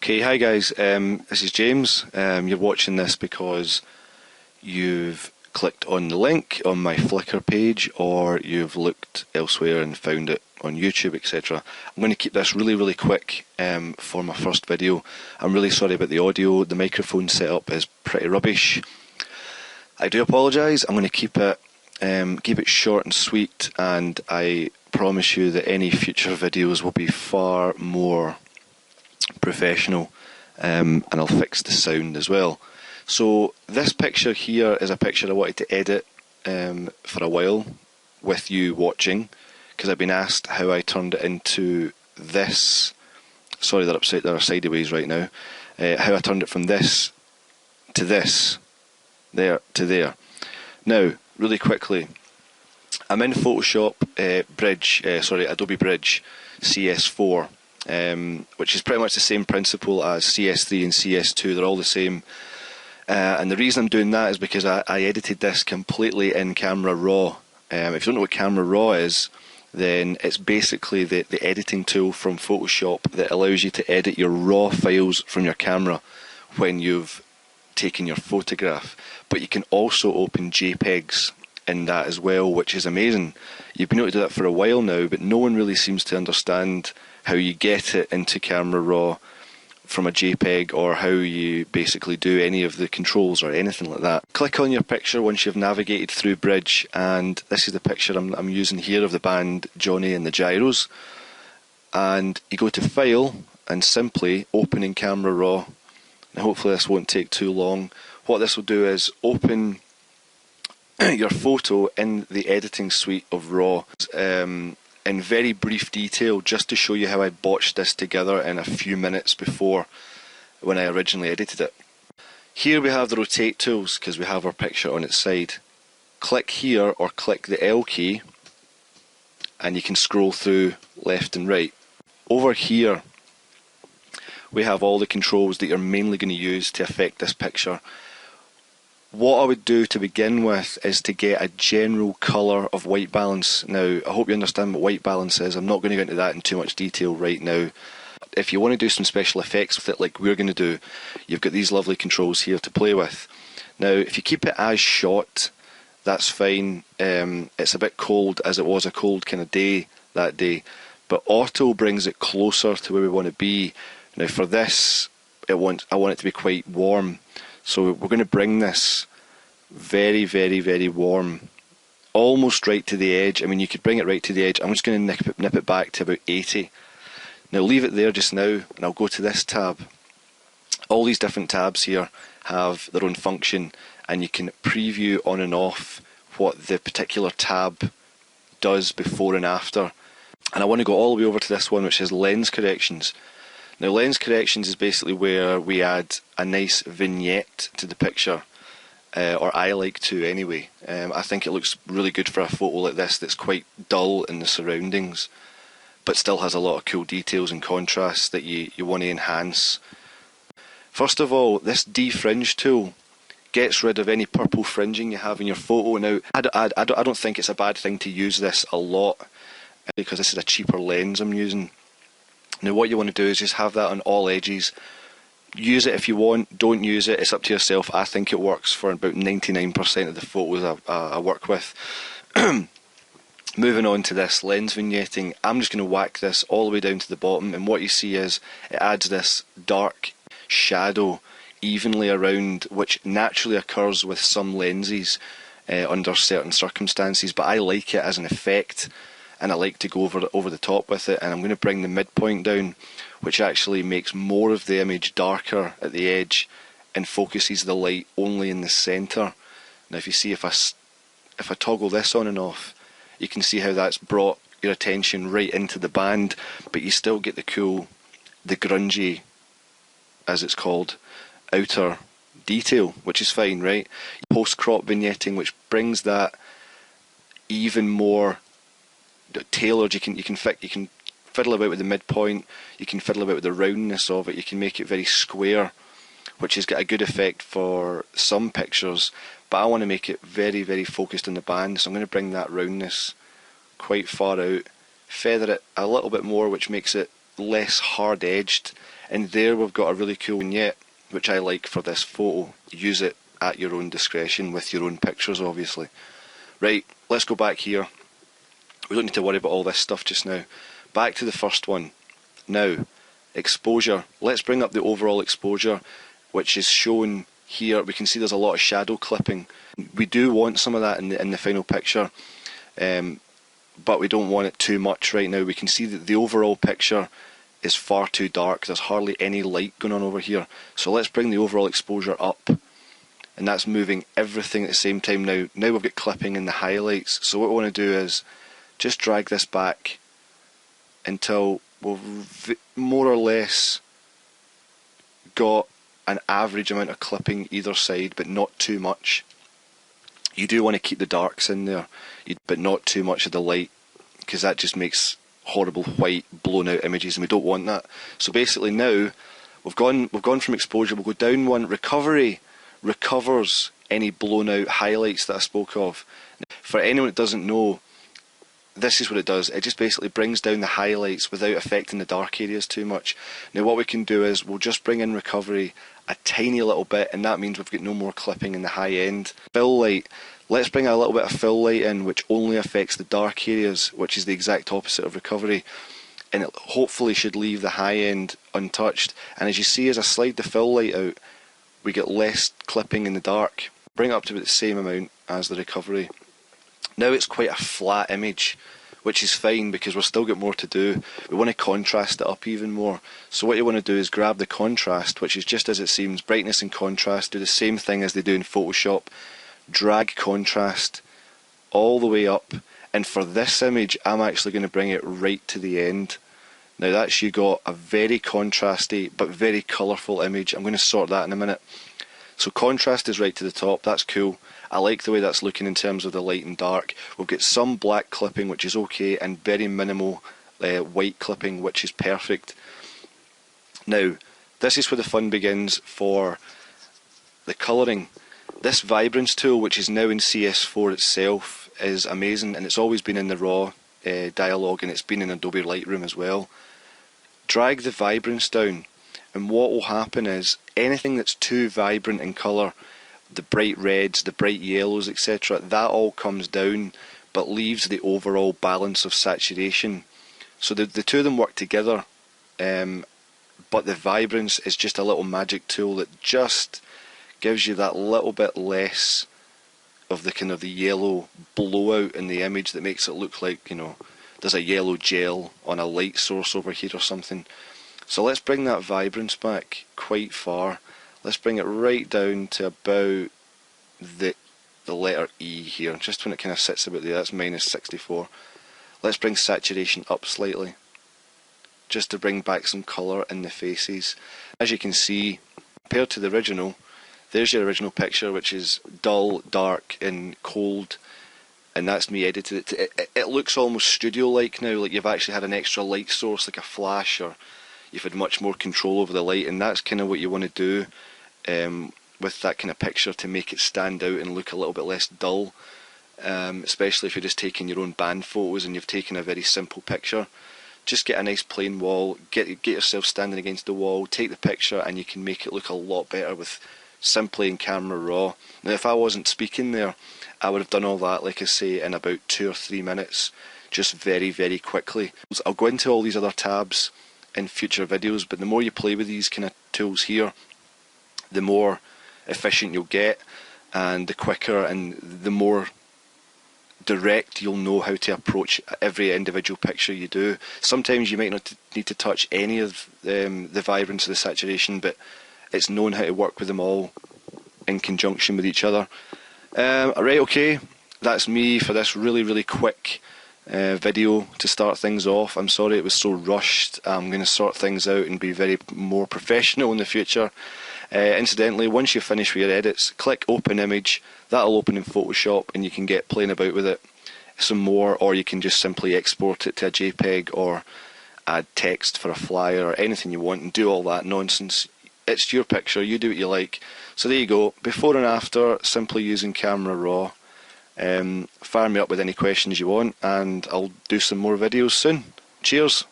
Okay, hi guys, this is James. You're watching this because you've clicked on the link on my Flickr page, or you've looked elsewhere and found it on YouTube, etc. I'm going to keep this really quick for my first video. I'm really sorry about the audio. The microphone setup is pretty rubbish. I do apologise. I'm going to keep it short and sweet, and I promise you that any future videos will be far more professional, and I'll fix the sound as well. So this picture here is a picture I wanted to edit for a while with you watching, because I've been asked how I turned it into this. Sorry, they're sideways right now. How I turned it from this to this, there to there. Now, really quickly, I'm in Photoshop Adobe Bridge CS4. Which is pretty much the same principle as CS3 and CS2. They're all the same, and the reason I'm doing that is because I edited this completely in Camera Raw. If you don't know what Camera Raw is, then it's basically the editing tool from Photoshop that allows you to edit your RAW files from your camera when you've taken your photograph. But you can also open JPEGs in that as well, which is amazing. You've been able to do that for a while now, but no one really seems to understand how you get it into Camera Raw from a JPEG, or how you basically do any of the controls or anything like that. Click on your picture once you've navigated through Bridge, and this is the picture I'm using here of the band Johnny and the Gyros. And you go to File and simply open in Camera Raw. Now hopefully this won't take too long. What this will do is open your photo in the editing suite of Raw in very brief detail, just to show you how I botched this together in a few minutes before when I originally edited it. Here we have the rotate tools because we have our picture on its side. Click here or click the L key and you can scroll through left and right. Over here we have all the controls that you're mainly going to use to affect this picture. What I would do to begin with is to get a general colour of white balance. Now, I hope you understand what white balance is. I'm not going to go into that in too much detail right now. If you want to do some special effects with it like we're going to do, you've got these lovely controls here to play with. Now, if you keep it as shot, that's fine. It's a bit cold, as it was a cold kind of day that day. But auto brings it closer to where we want to be. Now, for this, I want it to be quite warm. So we're going to bring this very warm, almost right to the edge. I mean, you could bring it right to the edge. I'm just going to nip it back to about 80. Now leave it there just now, and I'll go to this tab. All these different tabs here have their own function, and you can preview on and off what the particular tab does before and after. And I want to go all the way over to this one, which is lens corrections. Now, lens corrections is basically where we add a nice vignette to the picture, or I like to anyway. I think it looks really good for a photo like this that's quite dull in the surroundings, but still has a lot of cool details and contrasts that you want to enhance. First of all, this defringe tool gets rid of any purple fringing you have in your photo. Now, I don't think it's a bad thing to use this a lot, because this is a cheaper lens I'm using. Now what you want to do is just have that on all edges. Use it if you want, don't use it, it's up to yourself. I think it works for about 99% of the photos I work with. Moving on to this lens vignetting, I'm just going to whack this all the way down to the bottom, and what you see is it adds this dark shadow evenly around, which naturally occurs with some lenses under certain circumstances, but I like it as an effect. And I like to go over the top with it, and I'm going to bring the midpoint down, which actually makes more of the image darker at the edge and focuses the light only in the centre. Now if you see, if I toggle this on and off, you can see how that's brought your attention right into the band, but you still get the cool, the grungy, as it's called, outer detail, which is fine, right? Post-crop vignetting, which brings that even more tailored. You can fiddle about with the midpoint, you can fiddle about with the roundness of it, you can make it very square, which has got a good effect for some pictures, but I want to make it very focused in the band, so I'm going to bring that roundness quite far out, feather it a little bit more, which makes it less hard edged, And there we've got a really cool vignette, which I like for this photo. Use it at your own discretion with your own pictures, obviously. Right, let's go back here. We don't need to worry about all this stuff just now. Back to the first one. Now, exposure. Let's bring up the overall exposure, which is shown here. We can see there's a lot of shadow clipping. We do want some of that in the final picture, but we don't want it too much right now. We can see that the overall picture is far too dark. There's hardly any light going on over here. So let's bring the overall exposure up. And that's moving everything at the same time now. Now we've got clipping in the highlights. So what we want to do is just drag this back until we've more or less got an average amount of clipping either side, but not too much. You do want to keep the darks in there, but not too much of the light, because that just makes horrible white blown out images, and we don't want that. So basically now we've gone from exposure. We'll go down one. Recovery recovers any blown out highlights that I spoke of. For anyone that doesn't know, this is what it does. It just basically brings down the highlights without affecting the dark areas too much. Now what we can do is we'll just bring in recovery a tiny little bit, and that means we've got no more clipping in the high end. Fill light. Let's bring a little bit of fill light in, which only affects the dark areas, which is the exact opposite of recovery. And it hopefully should leave the high end untouched. And as you see, as I slide the fill light out, we get less clipping in the dark. Bring it up to about the same amount as the recovery. Now it's quite a flat image, which is fine because we've still got more to do. We want to contrast it up even more. So what you want to do is grab the contrast, which is just as it seems, brightness and contrast, do the same thing as they do in Photoshop. Drag contrast all the way up, and for this image I'm actually going to bring it right to the end. Now that's you got a very contrasty but very colourful image. I'm going to sort that in a minute. So contrast is right to the top, that's cool. I like the way that's looking in terms of the light and dark. We've got some black clipping, which is okay, and very minimal white clipping, which is perfect. Now, this is where the fun begins for the colouring. This vibrance tool, which is now in CS4 itself, is amazing, and it's always been in the raw dialogue, and it's been in Adobe Lightroom as well. Drag the vibrance down, and what will happen is anything that's too vibrant in colour, the bright reds, the bright yellows, etc., that all comes down but leaves the overall balance of saturation. So the two of them work together, but the vibrance is just a little magic tool that just gives you that little bit less of the kind of the yellow blowout in the image that makes it look like, you know, there's a yellow gel on a light source over here or something. So let's bring that vibrance back quite far. Let's bring it right down to about the letter E here, just when it kind of sits about there. That's -64. Let's bring saturation up slightly, just to bring back some colour in the faces. As you can see, compared to the original, there's your original picture, which is dull, dark and cold, and that's me edited it. It looks almost studio-like now, like you've actually had an extra light source, like a flash, or you've had much more control over the light, and that's kind of what you want to do with that kind of picture to make it stand out and look a little bit less dull, especially if you're just taking your own band photos and you've taken a very simple picture. Just get a nice plain wall, get yourself standing against the wall, take the picture, and you can make it look a lot better with simply in camera raw. Now if I wasn't speaking there, I would have done all that, like I say, in about 2 or 3 minutes, just very, very quickly. I'll go into all these other tabs in future videos, but the more you play with these kind of tools here, the more efficient you'll get, and the quicker and the more direct you'll know how to approach every individual picture you do. Sometimes you might not need to touch any of the vibrance or the saturation, but it's knowing how to work with them all in conjunction with each other. Right, okay, that's me for this really, really quick video to start things off. I'm sorry it was so rushed. I'm going to sort things out and be very more professional in the future. Incidentally, once you're finished with your edits, click open image. That'll open in Photoshop and you can get playing about with it some more, or you can just simply export it to a JPEG or add text for a flyer or anything you want and do all that nonsense. It's your picture, you do what you like. So there you go, before and after, simply using camera raw. Fire me up with any questions you want and I'll do some more videos soon. Cheers.